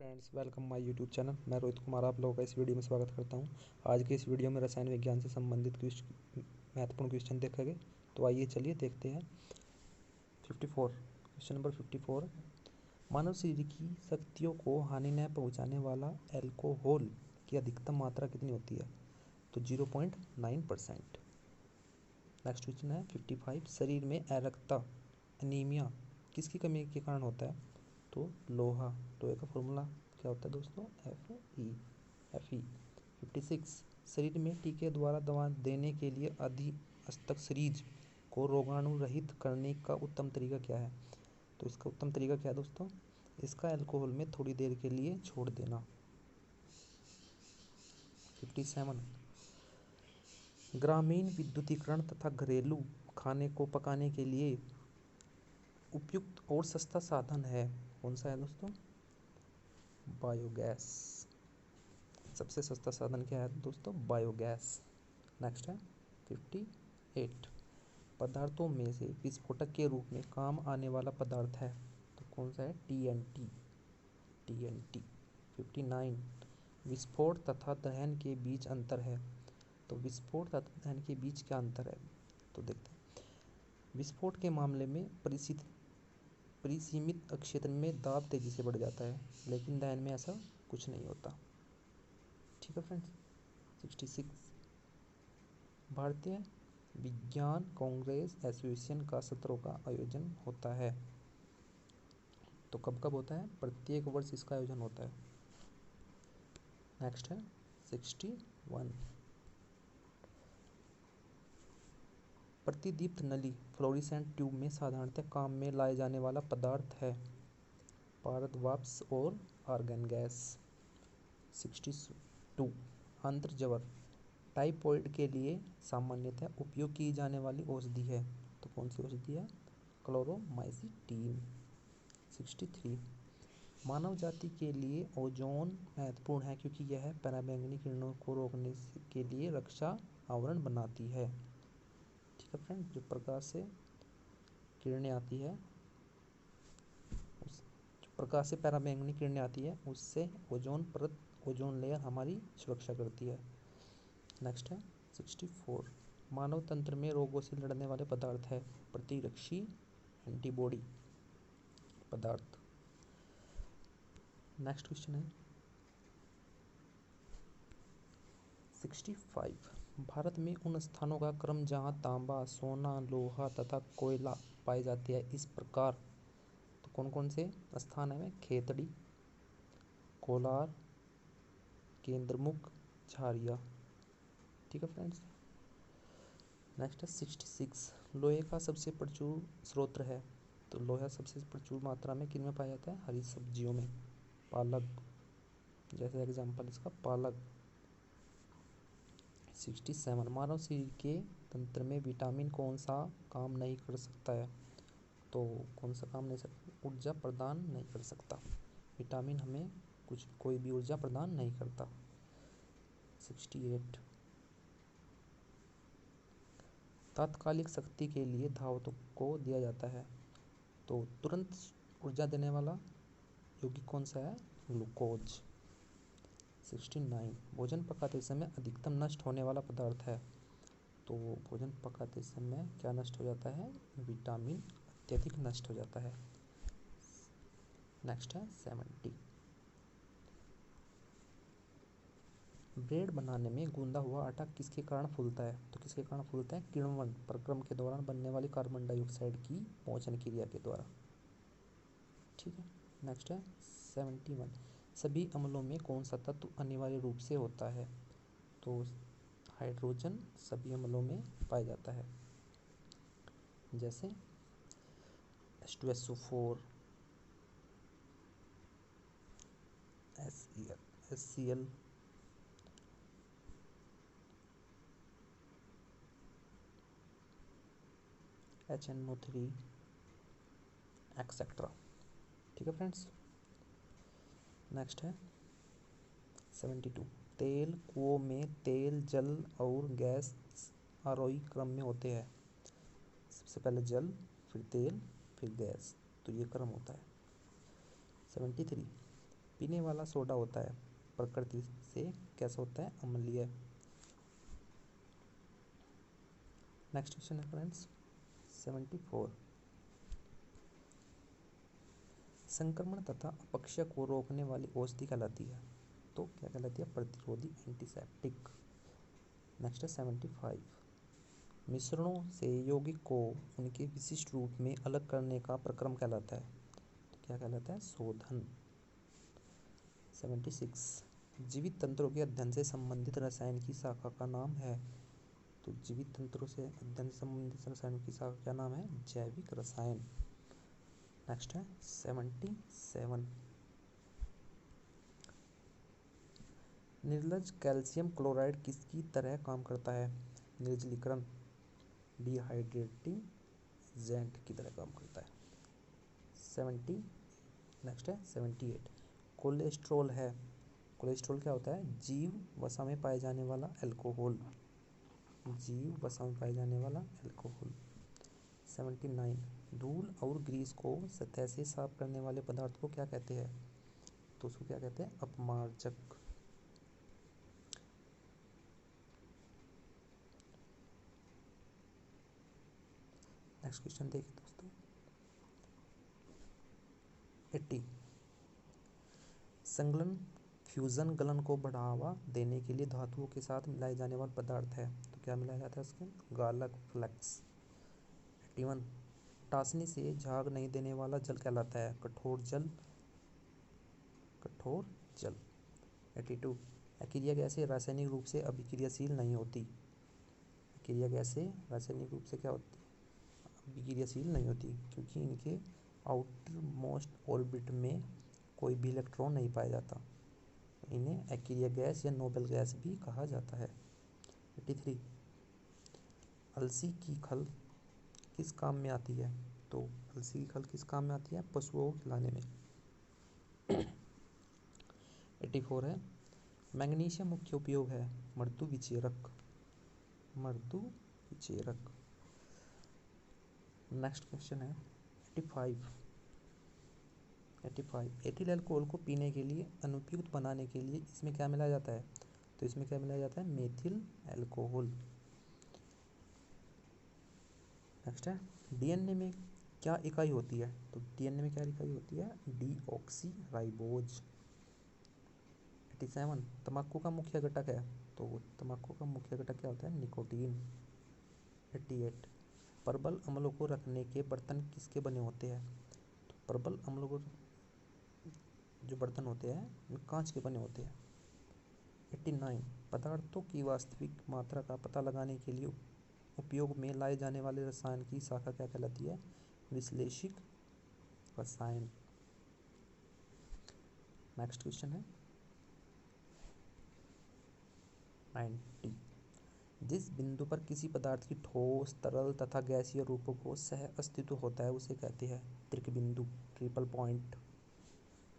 Friends, welcome my YouTube channel. मैं रोहित कुमार आप लोगों का इस वीडियो में स्वागत करता हूं। आज के इस वीडियो में रसायन विज्ञान से संबंधित कुछ महत्वपूर्ण क्वेश्चन देखेंगे। तो आइए चलिए देखते हैं। 54 क्वेश्चन नंबर 54, मानव शरीर की शक्तियों को हानि न पहुंचाने वाला अल्कोहल की अधिकतम मात्रा कितनी होती है? तो 0.9%। नेक्स्ट क्वेश्चन है 55, शरीर में अरक्तता एनीमिया किसकी कमी के कारण होता है? तो लोहे का फॉर्मूला क्या होता है दोस्तों? Fe। 56, शरीर में टीके द्वारा दवा देने के लिए अधिअस्थिरीज को रोगाणु रहित करने का उत्तम तरीका क्या है? तो इसका उत्तम तरीका क्या है दोस्तों? इसका अल्कोहल में थोड़ी देर के लिए छोड़ देना। 57, ग्रामीण विद्युतीकरण तथा घरेलू खाने को पकाने के लिए उपयुक्त और सस्ता साधन है, कौन सा है दोस्तों? बायोगैस। सबसे सस्ता साधन क्या है दोस्तों? बायोगैस। नेक्स्ट है 58, पदार्थों में से विस्फोटक के रूप में काम आने वाला पदार्थ है, तो कौन सा है? TNT। 59, विस्फोट तथा दहन के बीच अंतर है, तो विस्फोट तथा दहन के बीच क्या अंतर है? तो देखते हैं। विस्फोट के मामले में परिसीमित क्षेत्र में दाब तेजी से बढ़ जाता है, लेकिन दहन में ऐसा कुछ नहीं होता। ठीक है फ्रेंड्स। 66, भारतीय विज्ञान कांग्रेस एसोसिएशन का सत्रों का आयोजन होता है, तो कब कब होता है? प्रत्येक वर्ष इसका आयोजन होता है। नेक्स्ट है 61, प्रतिदीप्त नली फ्लोरेसेंट ट्यूब में साधारणतः काम में लाए जाने वाला पदार्थ है, पारद वाष्प और आर्गन गैस। 62, आंत्रज्वर टाइफॉइड के लिए सामान्यतः उपयोग की जाने वाली औषधि है, तो कौन सी औषधि है? क्लोरोमाइसिटीन। 63, मानव जाति के लिए ओजोन महत्वपूर्ण है क्योंकि यह पराबैंगनी किरणों को रोकने के लिए रक्षा आवरण बनाती है। ठीक है फ्रेंड, जो प्रकाश से किरणें आती है, प्रकाश से पराबैंगनी किरणें आती है, उससे ओजोन परत, ओजोन लेयर हमारी सुरक्षा करती है। नेक्स्ट है 64, मानव तंत्र में रोगों से लड़ने वाले पदार्थ है, प्रतिरक्षी एंटीबॉडी पदार्थ। नेक्स्ट क्वेश्चन है 65, भारत में उन स्थानों का क्रम जहां तांबा, सोना, लोहा तथा कोयला पाए जाते हैं इस प्रकार, तो कौन कौन से स्थान है? खेतड़ी, कोलार, केंद्रमुख, झारिया। ठीक है फ्रेंड्स। नेक्स्ट है 66, लोहे का सबसे प्रचुर स्रोत है, तो लोहा सबसे प्रचुर मात्रा में किन में पाया जाता है? हरी सब्जियों में, पालक जैसे एग्जाम्पल इसका पालक। 67, मानव शरीर के तंत्र में विटामिन कौन सा काम नहीं कर सकता है? तो कौन सा काम नहीं सकता? ऊर्जा प्रदान नहीं कर सकता। विटामिन हमें कोई भी ऊर्जा प्रदान नहीं करता। 68, तात्कालिक शक्ति के लिए धावकों को दिया जाता है, तो तुरंत ऊर्जा देने वाला यौगिक कौन सा है? ग्लूकोज। 69, भोजन पकाते समय अधिकतम नष्ट होने वाला पदार्थ है, तो भोजन पकाते समय क्या नष्ट हो जाता है? विटामिन अत्यधिक नष्ट हो जाता है। नेक्स्ट है 70, ब्रेड बनाने में गूंदा हुआ आटा किसके कारण फूलता है? तो किसके कारण फूलता है? किण्वन प्रक्रम के दौरान बनने वाली कार्बन डाइऑक्साइड की मोचन क्रिया के द्वारा। ठीक है। नेक्स्ट है 71, सभी अम्लों में कौन सा तत्व अनिवार्य रूप से होता है? तो हाइड्रोजन सभी अम्लों में पाया जाता है, जैसे H2SO4, HCl, HNO3 एक्सेट्रा। ठीक है फ्रेंड्स। नेक्स्ट है 72, तेल कुओं में तेल, जल और गैस आरोही क्रम में होते हैं, सबसे पहले जल, फिर तेल, फिर गैस, तो ये क्रम होता है। 73, पीने वाला सोडा होता है प्रकृति से कैसा होता है, अम्लीय। नेक्स्ट क्वेश्चन है फ्रेंड्स 74। संक्रमण तथा अपक्षय को रोकने वाली औषधि कहलाती है, तो क्या कहलाती है, प्रतिरोधी, एंटीसेप्टिक। नेक्स्ट है 75। मिश्रणों से यौगिक को उनके विशिष्ट रूप में अलग करने का प्रक्रम कहलाता है, तो क्या कहलाता है, शोधन। 76। जीवित तंत्रों के अध्ययन से संबंधित रसायन की शाखा का नाम है, तो जीवित तंत्रों से अध्ययन से संबंधित रसायनों की शाखा का नाम है जैविक रसायन। नेक्स्ट है 77। निर्जल कैल्शियम क्लोराइड किसकी तरह काम करता है, निर्जलीकरण, डिहाइड्रेटिंग एजेंट की तरह काम करता है। 70। नेक्स्ट है 78। कोलेस्ट्रॉल है, कोलेस्ट्रॉल क्या होता है, जीव वसा में पाए जाने वाला अल्कोहल, जीव वसा में पाए जाने वाला अल्कोहल। 79। धूल और ग्रीस को सतह से साफ करने वाले पदार्थ को क्या कहते हैं, तो उसको क्या कहते हैं, अपमार्जक। नेक्स्ट क्वेश्चन देखिए दोस्तों 80। संगलन फ्यूजन गलन को बढ़ावा देने के लिए धातुओं के साथ मिलाए जाने वाला पदार्थ है, तो क्या मिलाया जाता है उसके, गालक, फ्लेक्स। 81। टासनी से झाग नहीं देने वाला जल कहलाता है, कठोर जल, कठोर जल। 82। अक्रिया गैसें रासायनिक रूप से अभिक्रियाशील नहीं होती, अक्रिया गैसें रासायनिक रूप से क्या होती, अभिक्रियाशील नहीं होती, क्योंकि इनके आउटर मोस्ट ऑर्बिट में कोई भी इलेक्ट्रॉन नहीं पाया जाता, इन्हें अक्रिय गैस या नोबल गैस भी कहा जाता है। 83। अलसी की खल किस काम में आती है, तो अलसी की खल किस काम में आती है, पशुओं को खिलाने में। 84 है मैग्नीशियम मुख्य उपयोग है, मृदु विचेरक, मृदु विचेरक। नेक्स्ट क्वेश्चन है 85। एथिल अल्कोहल को पीने के लिए अनुपयुक्त बनाने के लिए इसमें क्या मिलाया जाता है, तो इसमें क्या मिलाया जाता है, मेथिल अल्कोहल। नेक्स्ट है डीएनए में क्या इकाई होती है, तो डीएनए में क्या इकाई होती है, डीऑक्सीराइबोज। 87। तंबाकू का मुख्य घटक है, तो तंबाकू का मुख्य घटक क्या होता है, निकोटीन। 88। प्रबल अम्लों को रखने के बर्तन किसके बने होते हैं, तो प्रबल अम्लों को जो बर्तन होते हैं वे कांच के बने होते हैं। 89। पदार्थों की वास्तविक मात्रा का पता लगाने के लिए उपयोग में लाए जाने वाले रसायन की शाखा क्या कहलाती है, विश्लेषिक रसायन। नेक्स्ट क्वेश्चन है 90। जिस बिंदु पर किसी पदार्थ की ठोस, तरल तथा गैसीय रूपों को सह अस्तित्व होता है उसे कहते हैं त्रिक बिंदु, ट्रिपल पॉइंट।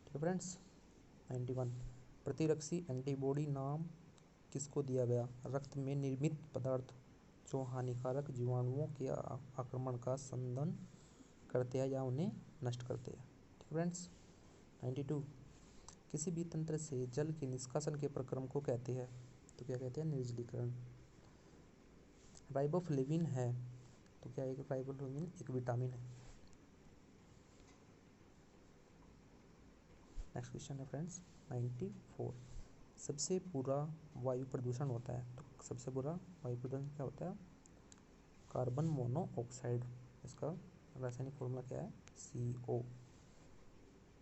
ठीक है फ्रेंड्स। 91। प्रतिरक्षी एंटीबॉडी नाम किसको दिया गया, रक्त में निर्मित पदार्थ जो हानिकारक जीवाणुओं के आक्रमण का संदन करते हैं या उन्हें नष्ट करते हैं। ठीक है फ्रेंड्स। 92। किसी भी तंत्र से जल के निष्कासन के प्रक्रम को कहते हैं, तो क्या कहते हैं, निर्जलीकरण। राइबोफ्लेविन है, तो क्या एक राइबोफ्लेविन एक विटामिन है। नेक्स्ट क्वेश्चन है फ्रेंड्स 94। सबसे बुरा वायु प्रदूषण होता है, तो सबसे बुरा वायु प्रदूषण क्या होता है, कार्बन मोनोऑक्साइड, इसका रासायनिक फॉर्मूला क्या है, CO।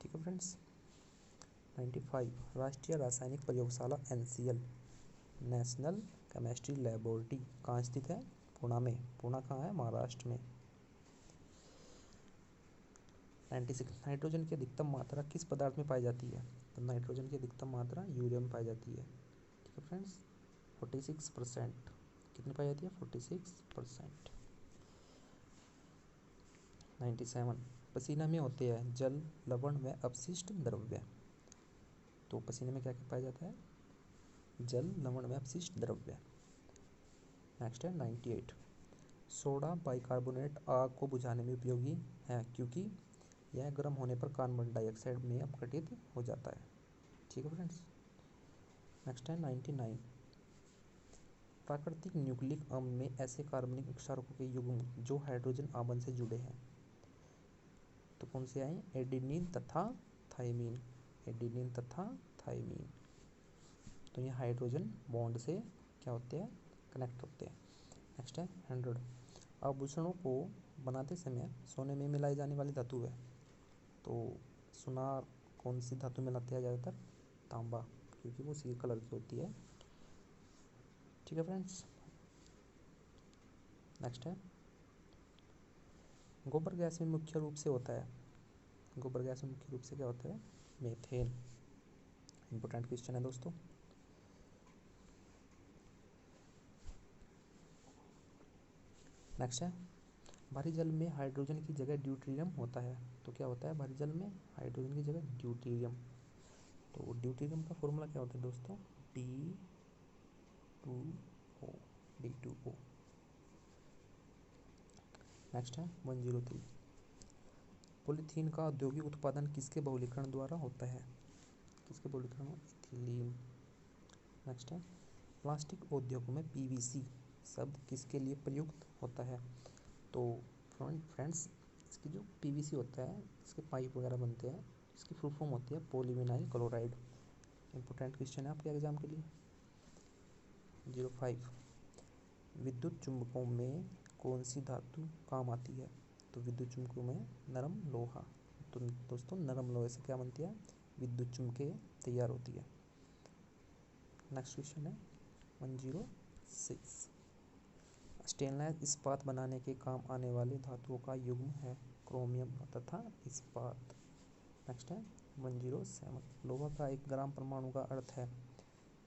ठीक है फ्रेंड्स। 95। राष्ट्रीय रासायनिक प्रयोगशाला NCL, नेशनल केमिस्ट्री लैबोरेटरी कहाँ स्थित है, पुणे में, पुणे कहाँ है, महाराष्ट्र में। 96। नाइट्रोजन की अधिकतम मात्रा किस पदार्थ में पाई जाती है, तो नाइट्रोजन की अधिकतम मात्रा यूरिया में पाई जाती है। ठीक है फ्रेंड्स। 46%, कितनी पाई जाती है, 46%। 97। पसीना में होते हैं जल, लवण व अपशिष्ट द्रव्य, तो पसीने में क्या क्या पाया जाता है, जल, लवण व अपशिष्ट द्रव्य। नेक्स्ट है 98। सोडा बाइकार्बोनेट आग को बुझाने में उपयोगी है क्योंकि यह गर्म होने पर कार्बन डाइऑक्साइड में अपघटित हो जाता है। ठीक है फ्रेंड्स। नेक्स्ट है 99। प्राकृतिक न्यूक्लिक अम्ल में ऐसे कार्बनिक क्षारकों के युग्म जो हाइड्रोजन आबंध से जुड़े हैं, तो कौन से आए? एडिनिन तथा थाइमीन। एडिनिन तथा थाइमीन, तो ये हाइड्रोजन बॉन्ड से क्या होते हैं? कनेक्ट होते हैं। नेक्स्ट है 100। आभूषणों को बनाते समय सोने में मिलाई जाने वाली धातु है, तो सुनार कौन सी धातु मिलाते हैं ज़्यादातर? तांबा, क्योंकि वो सी कलर की होती है। ठीक है फ्रेंड्स। नेक्स्ट है गोबर गैस में मुख्य रूप से होता है, गोबर गैस में मुख्य रूप से क्या होता है? मीथेन। इंपॉर्टेंट क्वेश्चन है दोस्तों। नेक्स्ट है भारी जल में हाइड्रोजन की जगह ड्यूटेरियम होता है, तो क्या होता है भारी जल में? हाइड्रोजन की जगह ड्यूटेरियम। तो ड्यूटेरियम का फॉर्मूला क्या होता है दोस्तों? D2O, D2O। नेक्स्ट है 103। पॉलीथीन का औद्योगिक उत्पादन किसके बहुलीकरण द्वारा होता है? किसके बहुलीकरण? इथिलीन। नेक्स्ट है प्लास्टिक उद्योगों में पीवीसी शब्द किसके लिए प्रयुक्त होता है? तो फ्रेंड्स, इसकी जो पीवीसी होता है, इसके पाइप वगैरह बनते हैं, इसकी फुल फॉर्म होती है पॉलीविनाइल क्लोराइड। इंपॉर्टेंट क्वेश्चन है आपके एग्जाम के लिए। 05। विद्युत चुंबकों में कौन सी धातु काम आती है? तो विद्युत चुंबकों में नरम लोहा। तो दोस्तों नरम लोहे से क्या बनती है? विद्युत चुम्बकें तैयार होती है। नेक्स्ट क्वेश्चन है 106। स्टेनलेस इस्पात बनाने के काम आने वाले धातुओं का युग्म है क्रोमियम तथा इस्पात। नेक्स्ट है 107। लोहा का 1 ग्राम परमाणु का अर्थ है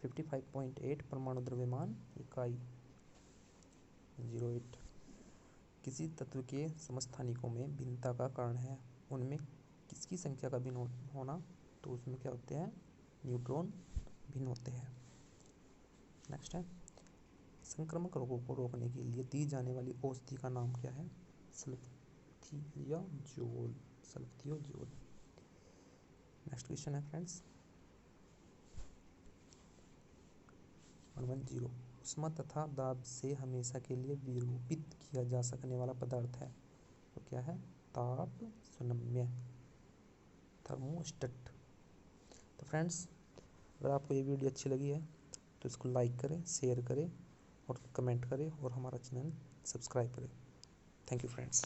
55.8 परमाणु द्रव्यमान इकाई। 08। किसी तत्व के समस्थानिकों में भिन्नता का कारण है उनमें किसकी संख्या का भिन्न होना? तो उसमें क्या होते हैं? न्यूट्रॉन भिन्न होते हैं। नेक्स्ट है संक्रामक रोगों को रोकने के लिए दी जाने वाली औषधि का नाम क्या है? सल्फ्थियाजोल। सल्फ्थियाजोल। नेक्स्ट क्वेश्चन है फ्रेंड्स 110। उष्मा तथा दाब से हमेशा के लिए विरूपित किया जा सकने वाला पदार्थ है, तो क्या है? ताप सुनम्य, थर्मोस्टेट। तो फ्रेंड्स, अगर आपको ये वीडियो अच्छी लगी है तो इसको लाइक करें, शेयर करें और कमेंट करें और हमारा चैनल सब्सक्राइब करें। Thank you friends.